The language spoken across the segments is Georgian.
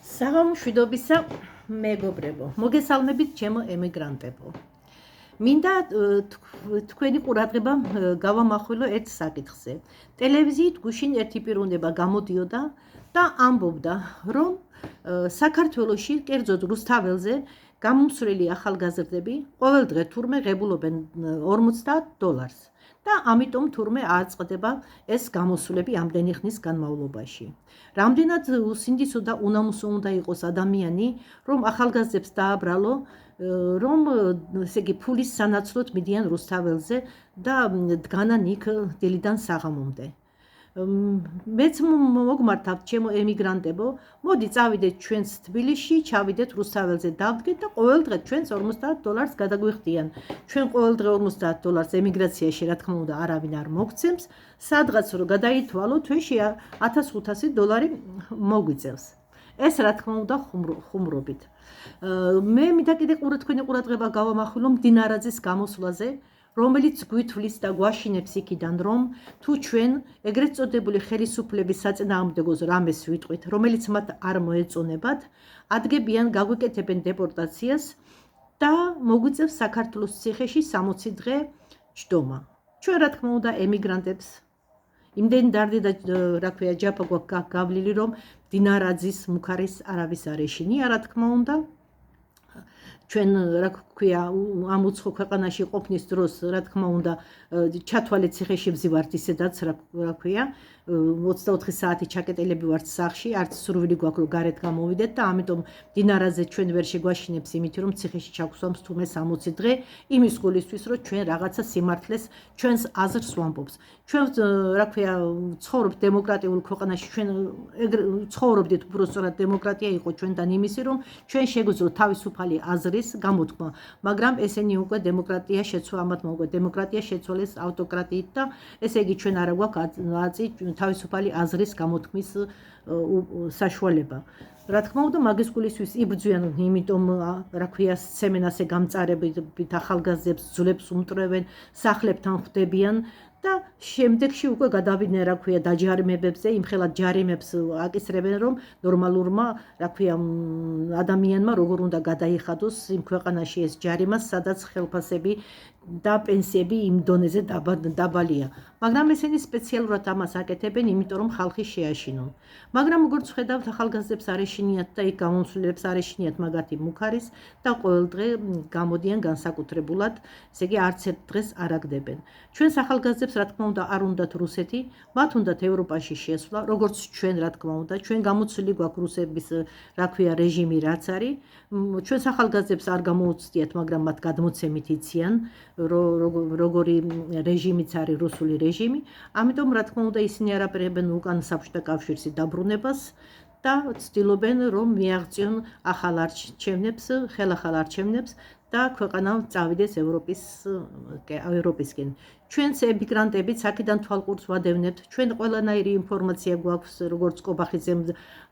საღამოშვიდობისა მეგობრებო, მოგესალმებით ჩემო ემიგრანტებო. მინდა თქვენი ყურადღება გავამახვილო ერთ საკითხზე. ტელევიზიით გუშინ ერთი პიროვნება გამოდიოდა და ამბობდა, რომ საქართველოში, კერძოდ რუსთაველზე, გამომსვლელი ახალგაზრდები ყოველდღე თურმე ღებულობენ $50 და ამიტომ თურმე აწყდება ეს გამოსვლები ამდენი ხნის განმავლობაში. რამდენად უსინდისო და უნამუსო უნდა იყოს ადამიანი, რომ ახალგაზრდებს დააბრალო, რომ ესე იგი ფულის სანაცვლოდ მიდიან რუსთაველზე და დგანან იქ დილიდან საღამომდე. მეც მოგმართავთ ჩემო ემიგრანტებო, მოდი წავიდეთ ჩვენს თბილისში, ჩავიდეთ რუსთაველზე დავდგეთ და ყოველდღე ჩვენს $50 გადაგვიხდიან. ჩვენ ყოველდღე $50 ემიგრაციაში რა თქმა უნდა არავინ არ მოგცემს, სადღაც რომ გადაითვალო თვეში $1500 მოგვიწევს. ეს რა თქმა უნდა ხუმრობით. მე მინდა კიდე თქვენი ყურადღება გავამახვილო მდინარაძის გამოსვლაზე, რომელიც გვითვლის და გვაშინებს იქიდან, რომ თუ ჩვენ ეგრეთ წოდებული ხელისუფლების საწინააღმდეგოს რამეს ვიტყვით, რომელიც მათ არ მოეწონებათ, ადგებიან გაგვიკეთებენ დეპორტაციას და მოგვიწევს საქართველოს ციხეში 60 დღე ჯდომა. ჩვენ რა თქმა უნდა ემიგრანტებს იმდენი დარდი და რა ქვია ჯაფა გვაქვს გავლილი, რომ მდინარაძის მუქარის არავის არ ეშინია, რა თქმა უნდა. ჩვენ რა ქვია ამ უცხო ქვეყანაში ყოფნის დროს რა თქმა უნდა ჩათვალეთ ციხეში ვზივართ ისედაც რა ქვია 24 საათი ჩაკეტილები ვართ სახლში, არც სურვილი გვაქვს რომ გარეთ გამოვიდეთ და ამიტომ მდინარაძე ჩვენ ვერ შეგვაშინებს იმით რომ ციხეში ჩაგვსვამს თურმე 60 დღე იმის გულისთვის რომ ჩვენ რაღაცა სიმართლეს ჩვენს აზრს ვამბობს. ჩვენ რა ქვია ცხოვრობთ დემოკრატიულ ქვეყანაში, ჩვენ ცხოვრობდით უბრალოდ დემოკრატია იყო ჩვენთან იმისი რომ ჩვენ შეგვიძლია თავისუფალი აზრის გამოთქმა, მაგრამ ესენი უკვე დემოკრატია შეცვალა, ამათ მოუყვეთ დემოკრატია შეცვალეს ავტოკრატიით და ესე იგი ჩვენ არა გვაქვს აწი თავისუფალი აზრის გამოთქმის საშუალება. რა თქმა უნდა მაგის გულისთვის იბრძვიან, იმიტომ რა ქვია სცემენ ასე გამწარებით ახალგაზრდებს, ძვლებს უმტრევენ, სახლებთან ხვდებიან და შემდეგში უკვე გადავიდნენ რა ქვია დაჯარიმებებზე, იმხელა ჯარიმებს აკისრებენ, რომ ნორმალურმა რა ქვია ადამიანმა როგორ უნდა გადაიხადოს იმ ქვეყანაში ეს ჯარიმა, სადაც ხელფასები და პენსიები იმ დონეზე დაბალია. მაგრამ ესენი სპეციალურად ამას აკეთებენ, იმიტომ რომ ხალხი შეაშინონ. მაგრამ როგორც ხედავთ, ახალგაზრდებს არ ეშინიათ და იქ გამომსვლელებს არ ეშინიათ მაგათი მუქარის და ყოველდღე გამოდიან განსაკუთრებულად, ესე იგი არც ერთ დღეს არ აგდებენ. ჩვენს ახალგაზრდებს რა თქმა უნდა არ უნდათ რუსეთი, მათ უნდათ ევროპაში შესვლა, როგორც ჩვენ რა თქმა უნდა, ჩვენ გამოცვლილი გვაქვს რუსების რა ქვია რეჟიმი რაც არის. ჩვენს ახალგაზრდებს არ გამოუცდიათ, მაგრამ მათ გადმოცემით იციან, როგორი რეჟიმიც არის რუსული რეჟიმი. ამიტომ რა თქმა უნდა ისინი არაპირებენ უკან საბჭოთა კავშირის დაბრუნებას და ცდილობენ რომ მიაღწიონ ახალ არჩევნებს, ხელახალ არჩევნებს და ქვეყანა წავიდეს ევროპისკენ. ჩვენც ემიგრანტებიც აქედან თვალყურს ვადევნებთ. ჩვენ ყველანაირი ინფორმაცია გვაქვს, როგორც კობახიძემ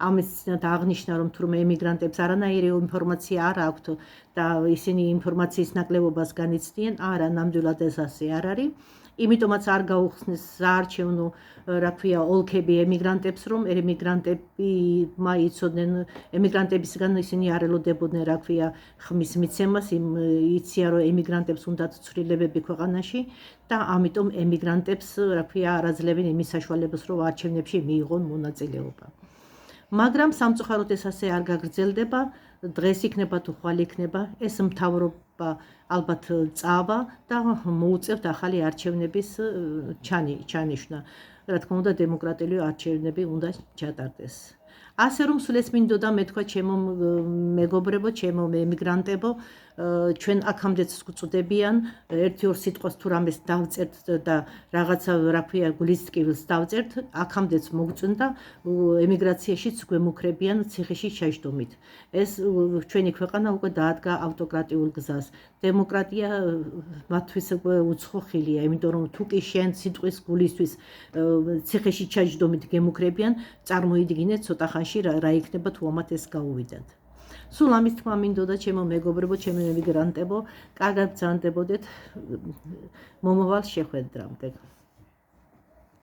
ამის წინათ აღნიშნა, რომ თურმე ემიგრანტებს არანაირი ინფორმაცია არ აქვთ და ისინი ინფორმაციის ნაკლებობას განიცდიან. არა, ნამდვილად ეს ასე არ არის. იმიტომაც არ გაუხსნეს საარჩევნო რა ქვია ოლქები ემიგრანტებს, რომ ემიგრანტები იცოდნენ, ემიგრანტებისგან ისინი არ ელოდებოდნენ რა ქვია ხმის მიცემას, იციან რომ ემიგრანტებს უნდათ ცვლილებები ქვეყანაში და ამიტომ ემიგრანტებს რა ქვია არაძლევენ იმის საშუალებას, რომ არჩევნებში მიიღონ მონაწილეობა. მაგრამ სამწუხაროდ ეს ასე არ გაგრძელდება, დღეს იქნება თუ ხვალ იქნება, ეს მთავრობა ალბათ წავა და მოუწევთ ახალი არჩევნების ჩანიშვნა. რა თქმა უნდა დემოკრატიული არჩევნები უნდა ჩატარდეს. ასე რომ სულ ეს მინდოდა მეთქვა ჩემო მეგობრებო, ჩემო ემიგრანტებო, ჩვენ აქამდეც გვწვდებიან, ერთი-ორ სიტყვას თუ რამეს დავწერთ და რაღაცა რა ქვია გulis ტკივილს დავწერთ, აქამდეც მოგწონდა ემიგრაციაშიც გვემუქრებიან ციხეში ჩაჯდომით. ეს ჩვენი ქვეყანა უკვე დაადგა ავტოკრატიულ გზას. დემოკრატია მათთვის უკვე უცხო ხილია, იმიტომ რომ თუ კი შენ სიტყვის გულისთვის ციხეში ჩაჯდომით გემუქრებიან, წარმოიდგინეთ ცოტა ხანში რა იქნება თუ ამათ ეს გაუვიდათ. სულ ამის თქმა მინდოდა ჩემო მეგობრებო, ჩემო ემიგრანტებო, კარგად ბრძანდებოდეთ მომავალ შეხვედრამდე.